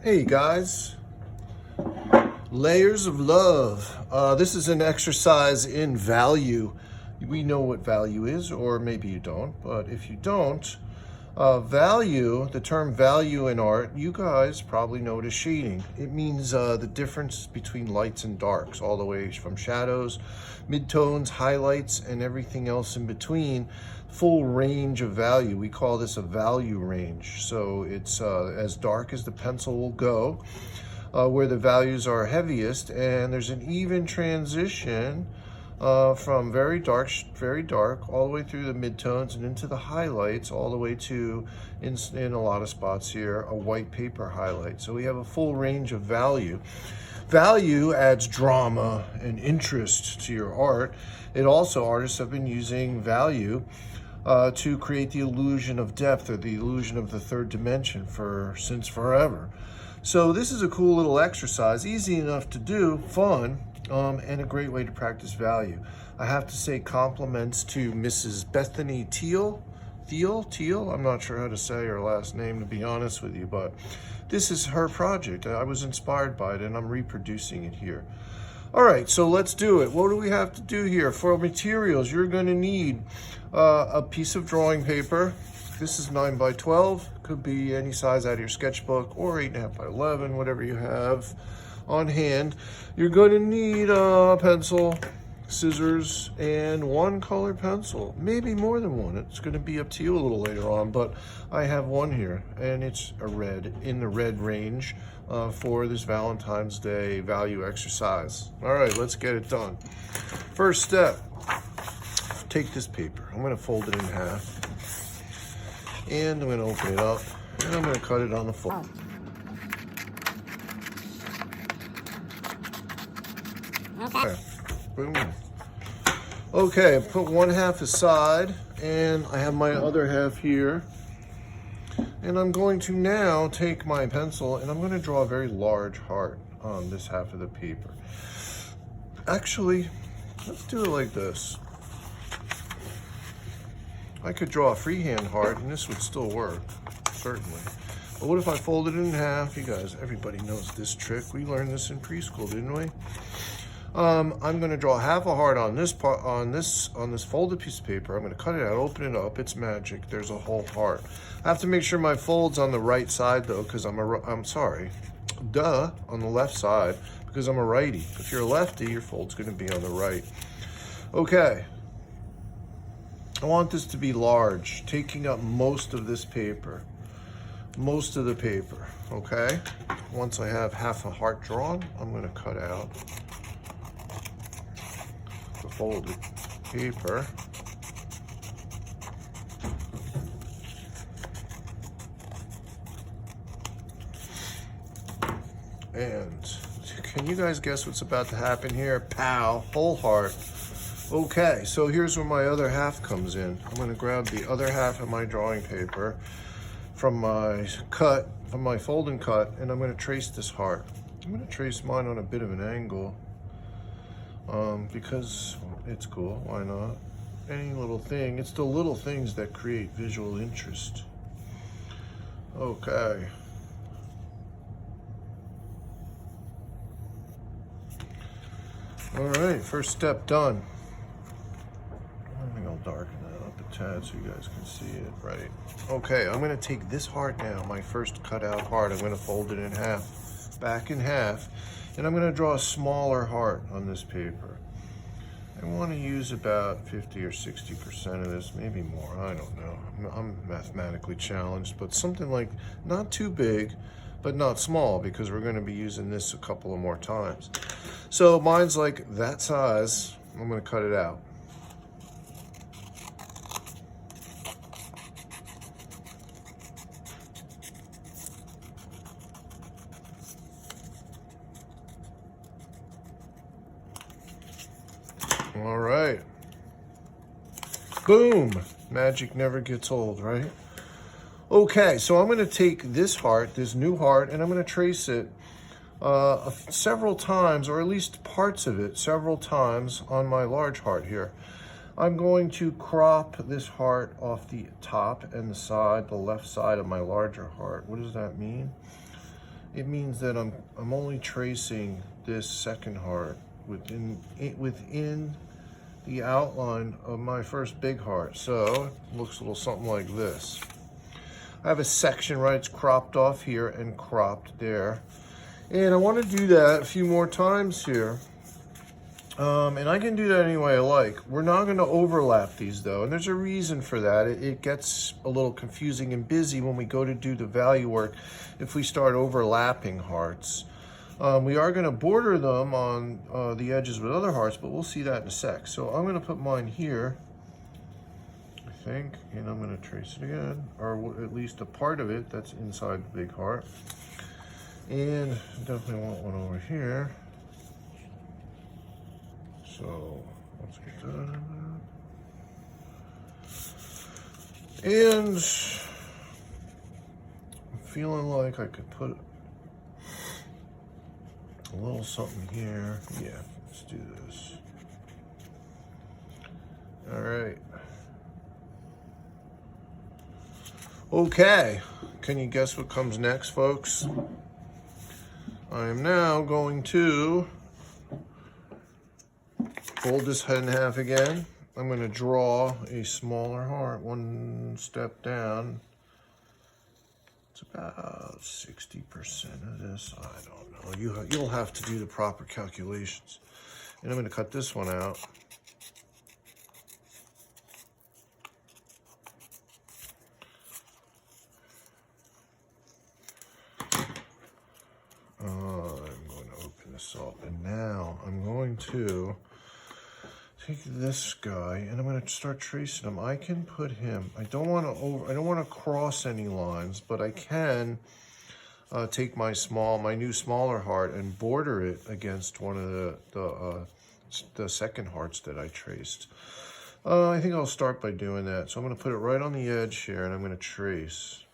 Hey guys, layers of love. This is an exercise in value. We know what value is, or maybe you don't, but if you don't, value, the term value in art, you guys probably know it as shading. It means the difference between lights and darks, all the way from shadows, midtones, highlights, and everything else in between. Full range of value. We call this a value range. So it's as dark as the pencil will go, where the values are heaviest, and there's an even transition from very dark, all the way through the midtones and into the highlights, all the way to, in a lot of spots here, a white paper highlight. So we have a full range of value. Value adds drama and interest to your art. It also, artists have been using value to create the illusion of depth, or the illusion of the third dimension, since forever. So this is a cool little exercise, easy enough to do, fun, and a great way to practice value. I have to say compliments to Mrs. Bethany Teal. I'm not sure how to say her last name, to be honest with you, but this is her project. I was inspired by it and I'm reproducing it here. All right, so let's do it. What do we have to do here? For materials, you're going to need a piece of drawing paper. This is 9 by 12. Could be any size out of your sketchbook, or 8.5 by 11, whatever you have on hand. You're going to need a pencil, scissors, and one colored pencil. Maybe more than one. It's going to be up to you a little later on, but I have one here, and it's a red, in the red range, for this Valentine's Day value exercise. All right, let's get it done. First step, take this paper. I'm going to fold it in half, and I'm going to open it up, and I'm going to cut it on the fold. Okay. Boom. Okay, put one half aside, and I have my other half here. And I'm going to now take my pencil, and I'm going to draw a very large heart on this half of the paper. Actually, let's do it like this. I could draw a freehand heart, and this would still work, certainly. But what if I folded it in half? You guys, everybody knows this trick. We learned this in preschool, didn't we? I'm going to draw half a heart on this part, on this folded piece of paper. I'm going to cut it out, open it up. It's magic. There's a whole heart. I have to make sure my fold's on the right side though, because on the left side, because I'm a righty. If you're a lefty, your fold's going to be on the right. Okay. I want this to be large, taking up most of this paper. Most of the paper, okay? Once I have half a heart drawn, I'm going to cut out the folded paper. And can you guys guess what's about to happen here? Pow, whole heart. Okay, so here's where my other half comes in. I'm going to grab the other half of my drawing paper from my fold and cut, and I'm going to trace this heart. I'm going to trace mine on a bit of an angle, because it's cool. Why not? Any little thing. It's the little things that create visual interest. Okay. All right, first step done. I think I'll darken that up a tad so you guys can see it right. Okay, I'm going to take this heart now, my first cut out heart. I'm going to fold it in half, back in half, and I'm going to draw a smaller heart on this paper. I want to use about 50 or 60% of this, maybe more, I don't know. I'm mathematically challenged, but something like not too big, but not small, because we're going to be using this a couple of more times. So mine's like that size. I'm going to cut it out. All right. Boom. Magic never gets old, right? Okay, so I'm going to take this heart, this new heart, and I'm going to trace it several times, or at least parts of it several times on my large heart here. I'm going to crop this heart off the top and the side, the left side of my larger heart. What does that mean? it means that I'm only tracing this second heart within the outline of my first big heart. So it looks a little something like this. I have a section, right? It's cropped off here and cropped there. And I want to do that a few more times here. And I can do that any way I like. We're not going to overlap these though, and there's a reason for that. It gets a little confusing and busy when we go to do the value work if we start overlapping hearts. We are going to border them on the edges with other hearts, but we'll see that in a sec. So I'm going to put mine here, I think, and I'm going to trace it again, or at least a part of it that's inside the big heart. And definitely want one over here. So let's get that in there. And I'm feeling like I could put a little something here. Yeah, let's do this. All right. Okay, can you guess what comes next, folks? I am now going to fold this head in half again. I'm going to draw a smaller heart one step down. It's about 60% of this. I don't know. You'll have to do the proper calculations. And I'm going to cut this one out. I'm going to open this up, and now I'm going to take this guy and I'm going to start tracing him. I can put him. I don't want to cross any lines, but I can take my new smaller heart and border it against one of the second hearts that I traced. I think I'll start by doing that. So I'm going to put it right on the edge here, and I'm going to trace.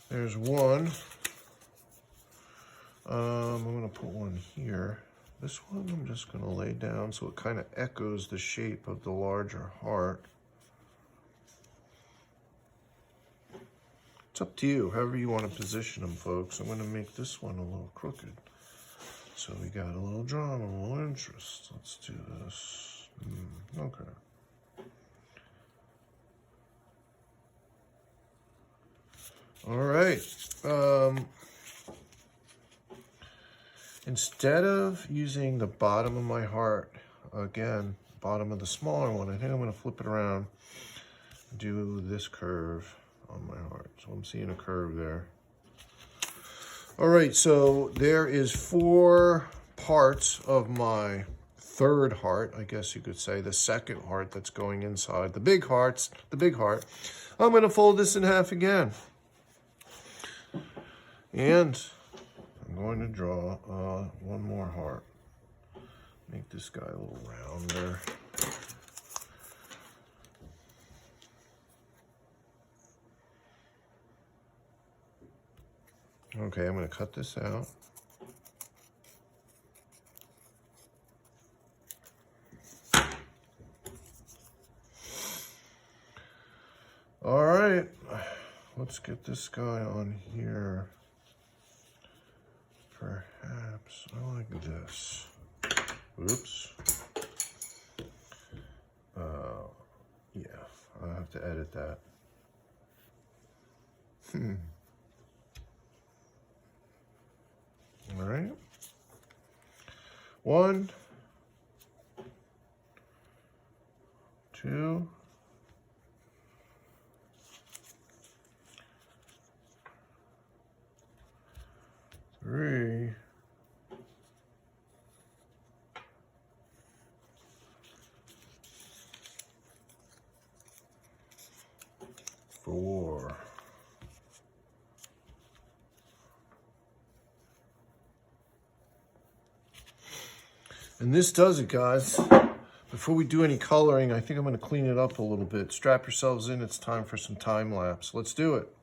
There's one. I'm going to put one here. This one I'm just going to lay down so it kind of echoes the shape of the larger heart. It's up to you, however you want to position them, folks. I'm going to make this one a little crooked. So we got a little drama, a little interest. Let's do this. Okay. All right. Instead of using the bottom of my heart, again, bottom of the smaller one, I think I'm going to flip it around and do this curve on my heart. So I'm seeing a curve there. All right, so there is 4 parts of my third heart, I guess you could say, the second heart that's going inside the big heart. I'm going to fold this in half again. And I'm going to draw one more heart. Make this guy a little rounder. Okay, I'm going to cut this out. All right, let's get this guy on here. Perhaps I like this. Oops. Yeah, I'll have to edit that. All right. 1, 2, 3, 4. And this does it, guys. Before we do any coloring, I think I'm going to clean it up a little bit. Strap yourselves in. It's time for some time lapse. Let's do it.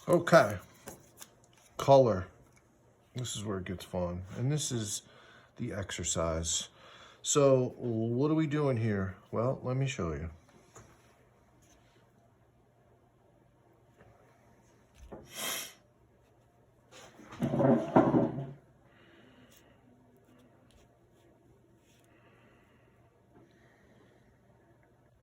Okay, color. This is where it gets fun. And this is the exercise. So what are we doing here? Well, let me show you.